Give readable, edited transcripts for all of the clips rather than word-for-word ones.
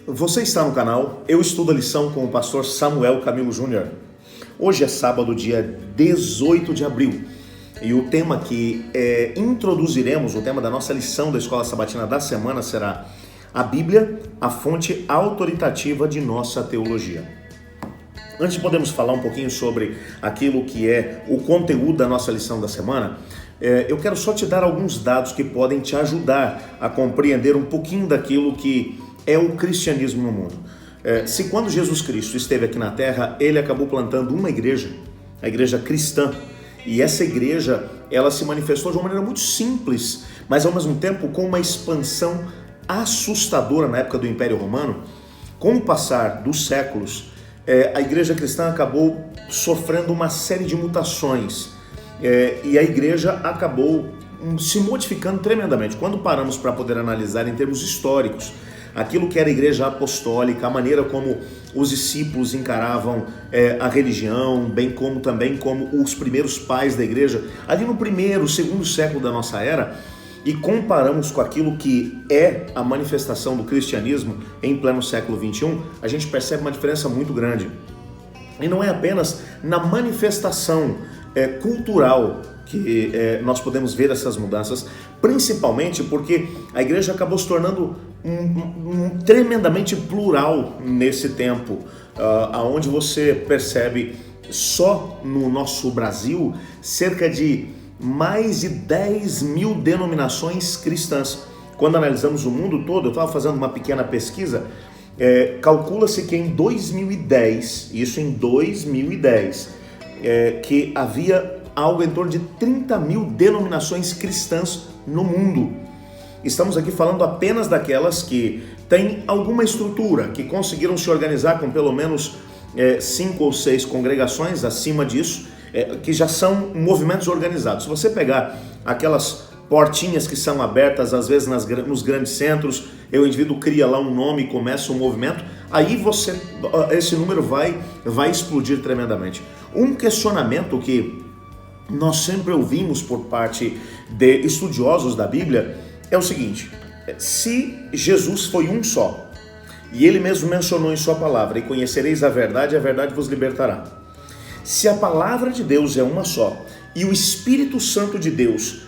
Você está no canal Eu Estudo a Lição com o pastor Samuel Camilo Júnior. Hoje é sábado, dia 18 de abril, e o tema que introduziremos, o tema da nossa lição da Escola Sabatina da semana será a Bíblia, a fonte autoritativa de nossa teologia. Antes de podermos falar um pouquinho sobre aquilo que é o conteúdo da nossa lição da semana, eu quero só te dar alguns dados que podem te ajudar a compreender um pouquinho daquilo que é o cristianismo no mundo. Se quando Jesus Cristo esteve aqui na Terra, ele acabou plantando uma igreja, a igreja cristã, e essa igreja, ela se manifestou de uma maneira muito simples, mas ao mesmo tempo com uma expansão assustadora na época do Império Romano. Com o passar dos séculos, a igreja cristã acabou sofrendo uma série de mutações, e a igreja acabou se modificando tremendamente. Quando paramos para poder analisar em termos históricos aquilo que era a igreja apostólica, a maneira como os discípulos encaravam a religião, bem como também como os primeiros pais da igreja, ali no primeiro, segundo século da nossa era, e comparamos com aquilo que é a manifestação do cristianismo em pleno século XXI, a gente percebe uma diferença muito grande. E não é apenas na manifestação cultural que nós podemos ver essas mudanças, principalmente porque a igreja acabou se tornando tremendamente plural nesse tempo, aonde você percebe só no nosso Brasil cerca de mais de 10 mil denominações cristãs. Quando analisamos o mundo todo, eu estava fazendo uma pequena pesquisa, calcula-se que em 2010, que havia algo em torno de 30 mil denominações cristãs no mundo. Estamos aqui falando apenas daquelas que têm alguma estrutura, que conseguiram se organizar com pelo menos 5 ou 6 congregações, acima disso, que já são movimentos organizados. Se você pegar aquelas portinhas que são abertas às vezes nos grandes centros, o indivíduo cria lá um nome e começa um movimento, aí esse número vai explodir tremendamente. Um questionamento que nós sempre ouvimos por parte de estudiosos da Bíblia é o seguinte: se Jesus foi um só, e ele mesmo mencionou em sua palavra, e conhecereis a verdade vos libertará. Se a palavra de Deus é uma só, e o Espírito Santo de Deus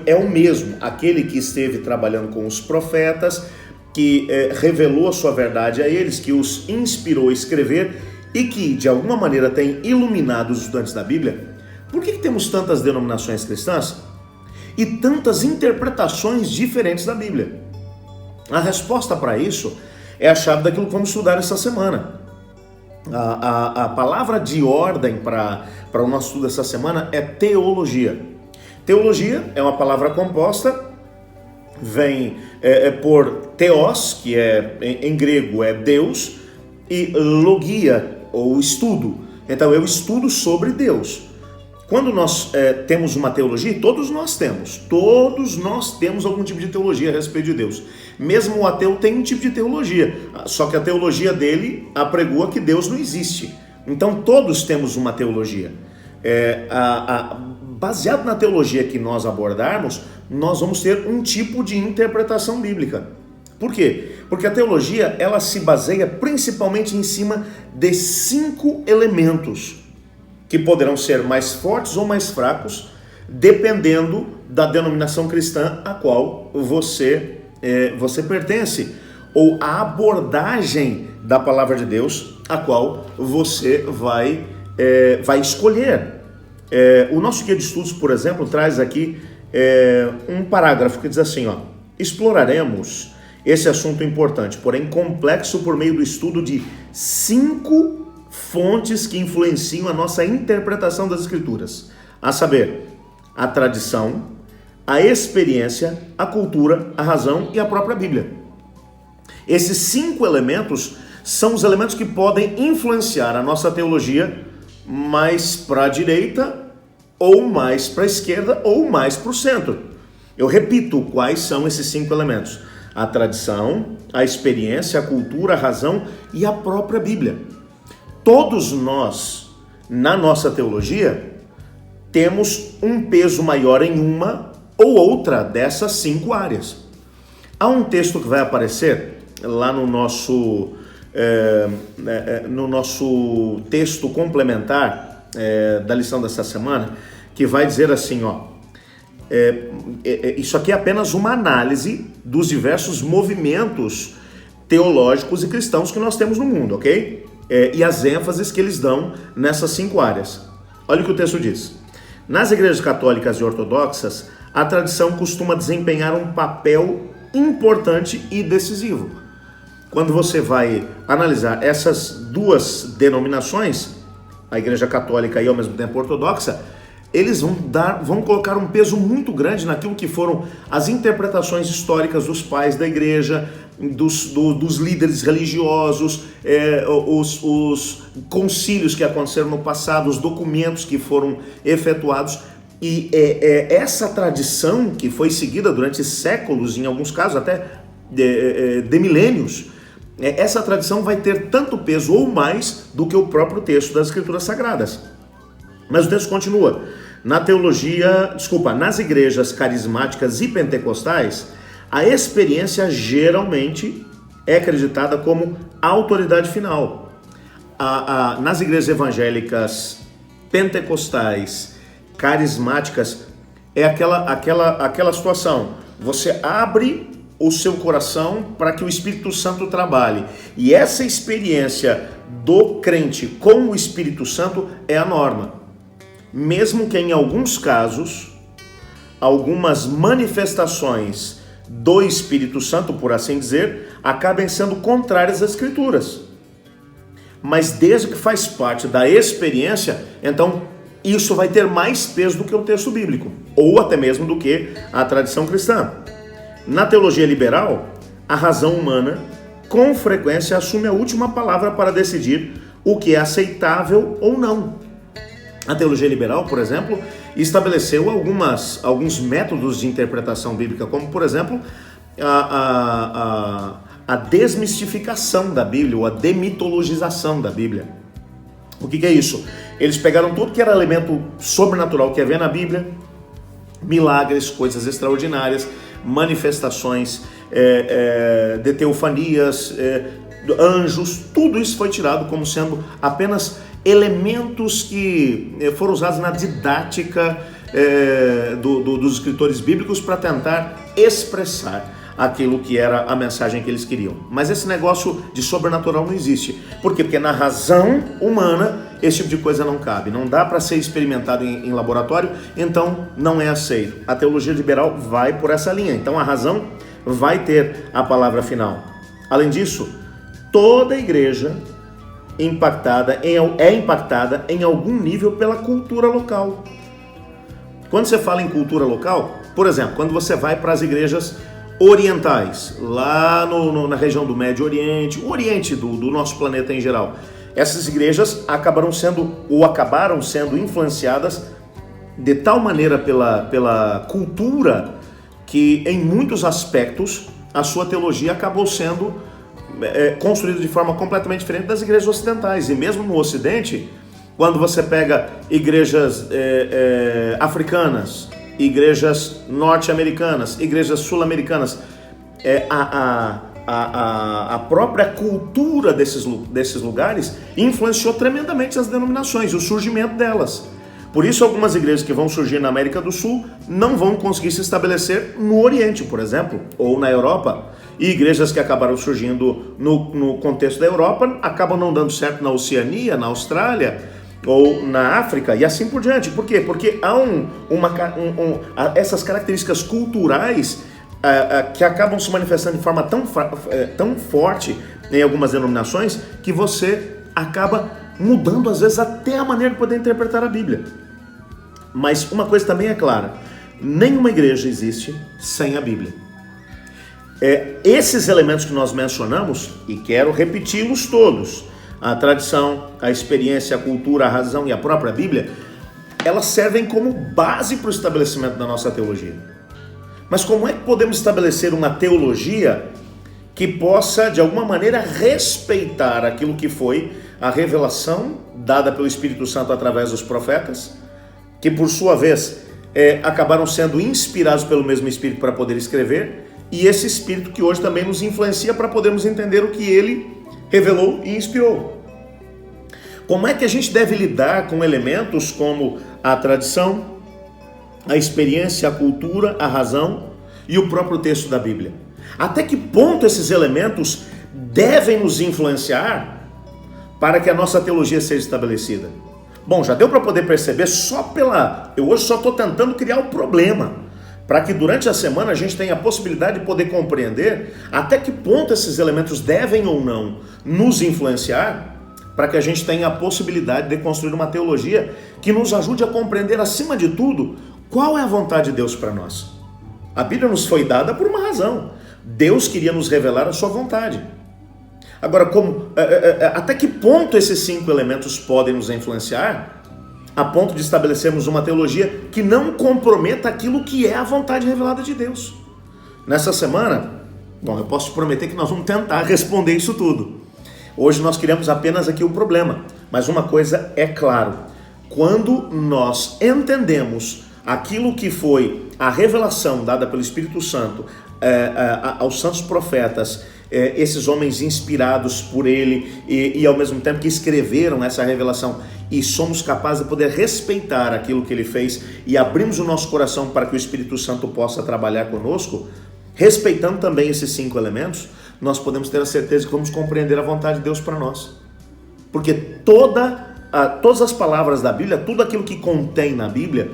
é o mesmo, aquele que esteve trabalhando com os profetas, que revelou a sua verdade a eles, que os inspirou a escrever e que de alguma maneira tem iluminado os estudantes da Bíblia, por que temos tantas denominações cristãs e tantas interpretações diferentes da Bíblia? A resposta para isso é a chave daquilo que vamos estudar essa semana. A palavra de ordem para o nosso estudo essa semana é teologia. Teologia é uma palavra composta, vem por theos, que em grego é Deus, e logia, ou estudo. Então eu estudo sobre Deus. Quando nós temos uma teologia, todos nós temos algum tipo de teologia a respeito de Deus. Mesmo o ateu tem um tipo de teologia, só que a teologia dele apregoa que Deus não existe. Então todos temos uma teologia. Baseado na teologia que nós abordarmos, nós vamos ter um tipo de interpretação bíblica. Por quê? Porque a teologia, ela se baseia principalmente em cima de 5 elementos, que poderão ser mais fortes ou mais fracos, dependendo da denominação cristã a qual você pertence, ou a abordagem da palavra de Deus a qual você vai escolher. O nosso guia de estudos, por exemplo, traz aqui um parágrafo que diz assim, exploraremos esse assunto importante, porém complexo, por meio do estudo de 5 fontes que influenciam a nossa interpretação das Escrituras, a saber, a tradição, a experiência, a cultura, a razão e a própria Bíblia. Esses 5 elementos são os elementos que podem influenciar a nossa teologia mais para a direita, ou mais para a esquerda, ou mais para o centro. Eu repito, quais são esses 5 elementos? A tradição, a experiência, a cultura, a razão e a própria Bíblia. Todos nós, na nossa teologia, temos um peso maior em uma ou outra dessas 5 áreas. Há um texto que vai aparecer lá no nosso texto complementar da lição dessa semana, que vai dizer assim, isso aqui é apenas uma análise dos diversos movimentos teológicos e cristãos que nós temos no mundo, ok? E as ênfases que eles dão nessas 5 áreas. Olha o que o texto diz. Nas igrejas católicas e ortodoxas, a tradição costuma desempenhar um papel importante e decisivo. Quando você vai analisar essas 2 denominações, a igreja católica e ao mesmo tempo ortodoxa, eles vão colocar um peso muito grande naquilo que foram as interpretações históricas dos pais da igreja, dos líderes religiosos, os concílios que aconteceram no passado, os documentos que foram efetuados. E essa tradição que foi seguida durante séculos, em alguns casos até de milênios, essa tradição vai ter tanto peso ou mais do que o próprio texto das Escrituras Sagradas. Mas o texto continua. Nas igrejas carismáticas e pentecostais, a experiência geralmente é acreditada como autoridade final. Nas igrejas evangélicas, pentecostais, carismáticas, é aquela situação. Você abre o seu coração para que o Espírito Santo trabalhe. E essa experiência do crente com o Espírito Santo é a norma. Mesmo que em alguns casos, algumas manifestações do Espírito Santo, por assim dizer, acabem sendo contrárias às Escrituras. Mas desde que faz parte da experiência, então isso vai ter mais peso do que o texto bíblico, ou até mesmo do que a tradição cristã. Na teologia liberal, a razão humana, com frequência, assume a última palavra para decidir o que é aceitável ou não. A teologia liberal, por exemplo, estabeleceu alguns métodos de interpretação bíblica, como, por exemplo, a desmistificação da Bíblia, ou a demitologização da Bíblia. O que é isso? Eles pegaram tudo que era elemento sobrenatural que havia na Bíblia, milagres, coisas extraordinárias, manifestações de teofanias, anjos, tudo isso foi tirado como sendo apenas elementos que foram usados na didática dos escritores bíblicos para tentar expressar aquilo que era a mensagem que eles queriam. Mas esse negócio de sobrenatural não existe. Por quê? Porque na razão humana esse tipo de coisa não cabe. Não dá para ser experimentado em laboratório, então não é aceito. A teologia liberal vai por essa linha. Então a razão vai ter a palavra final. Além disso, toda igreja é impactada em algum nível pela cultura local. Quando você fala em cultura local, por exemplo, quando você vai para as igrejas orientais, lá na região do Médio Oriente, o Oriente do nosso planeta em geral, essas igrejas acabaram sendo influenciadas de tal maneira pela cultura que, em muitos aspectos, a sua teologia acabou sendo construída de forma completamente diferente das igrejas ocidentais. E mesmo no Ocidente, quando você pega igrejas africanas, igrejas norte-americanas, igrejas sul-americanas, a própria cultura desses lugares influenciou tremendamente as denominações, o surgimento delas. Por isso, algumas igrejas que vão surgir na América do Sul não vão conseguir se estabelecer no Oriente, por exemplo, ou na Europa. E igrejas que acabaram surgindo no contexto da Europa acabam não dando certo na Oceania, na Austrália ou na África e assim por diante. Por quê? Porque há essas características culturais que acabam se manifestando de forma tão forte em algumas denominações que você acaba mudando às vezes até a maneira de poder interpretar a Bíblia. Mas uma coisa também é clara: nenhuma igreja existe sem a Bíblia. Esses elementos que nós mencionamos, e quero repeti-los todos, a tradição, a experiência, a cultura, a razão e a própria Bíblia, elas servem como base para o estabelecimento da nossa teologia. Mas como é que podemos estabelecer uma teologia que possa, de alguma maneira, respeitar aquilo que foi a revelação dada pelo Espírito Santo através dos profetas, que por sua vez acabaram sendo inspirados pelo mesmo Espírito para poder escrever, e esse Espírito que hoje também nos influencia para podermos entender o que ele revelou e inspirou. Como é que a gente deve lidar com elementos como a tradição, a experiência, a cultura, a razão e o próprio texto da Bíblia? Até que ponto esses elementos devem nos influenciar para que a nossa teologia seja estabelecida? Bom, já deu para poder perceber eu hoje só estou tentando criar o problema, para que durante a semana a gente tenha a possibilidade de poder compreender até que ponto esses elementos devem ou não nos influenciar, para que a gente tenha a possibilidade de construir uma teologia que nos ajude a compreender, acima de tudo, qual é a vontade de Deus para nós. A Bíblia nos foi dada por uma razão. Deus queria nos revelar a sua vontade. Agora, até que ponto esses 5 elementos podem nos influenciar a ponto de estabelecermos uma teologia que não comprometa aquilo que é a vontade revelada de Deus? Nessa semana, eu posso te prometer que nós vamos tentar responder isso tudo. Hoje nós queremos apenas aqui o problema, mas uma coisa é claro: quando nós entendemos aquilo que foi a revelação dada pelo Espírito Santo aos santos profetas, esses homens inspirados por ele e ao mesmo tempo que escreveram essa revelação, e somos capazes de poder respeitar aquilo que ele fez e abrimos o nosso coração para que o Espírito Santo possa trabalhar conosco, respeitando também esses 5 elementos, nós podemos ter a certeza que vamos compreender a vontade de Deus para nós. Porque todas as palavras da Bíblia, tudo aquilo que contém na Bíblia,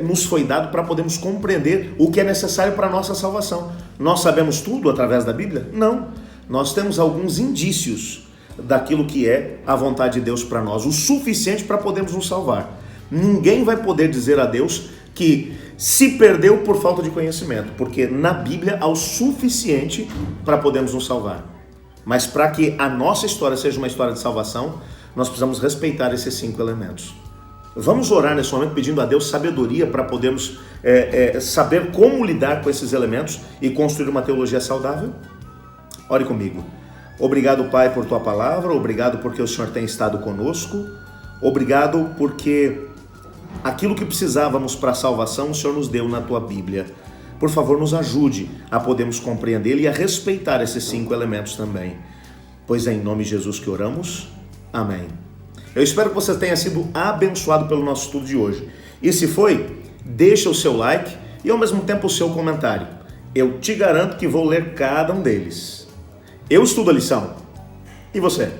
nos foi dado para podermos compreender o que é necessário para a nossa salvação. Nós sabemos tudo através da Bíblia? Não. Nós temos alguns indícios daquilo que é a vontade de Deus para nós, o suficiente para podermos nos salvar. Ninguém vai poder dizer a Deus que se perdeu por falta de conhecimento, porque na Bíblia há o suficiente para podermos nos salvar. Mas para que a nossa história seja uma história de salvação, nós precisamos respeitar esses 5 elementos. Vamos orar nesse momento pedindo a Deus sabedoria para podermos saber como lidar com esses elementos e construir uma teologia saudável? Ore comigo. Obrigado, Pai, por Tua palavra, obrigado porque o Senhor tem estado conosco, obrigado porque aquilo que precisávamos para a salvação o Senhor nos deu na Tua Bíblia. Por favor, nos ajude a podermos compreendê-lo e a respeitar esses 5 elementos também. Pois é em nome de Jesus que oramos. Amém. Eu espero que você tenha sido abençoado pelo nosso estudo de hoje. E se foi, deixa o seu like e ao mesmo tempo o seu comentário. Eu te garanto que vou ler cada um deles. Eu estudo a lição. E você?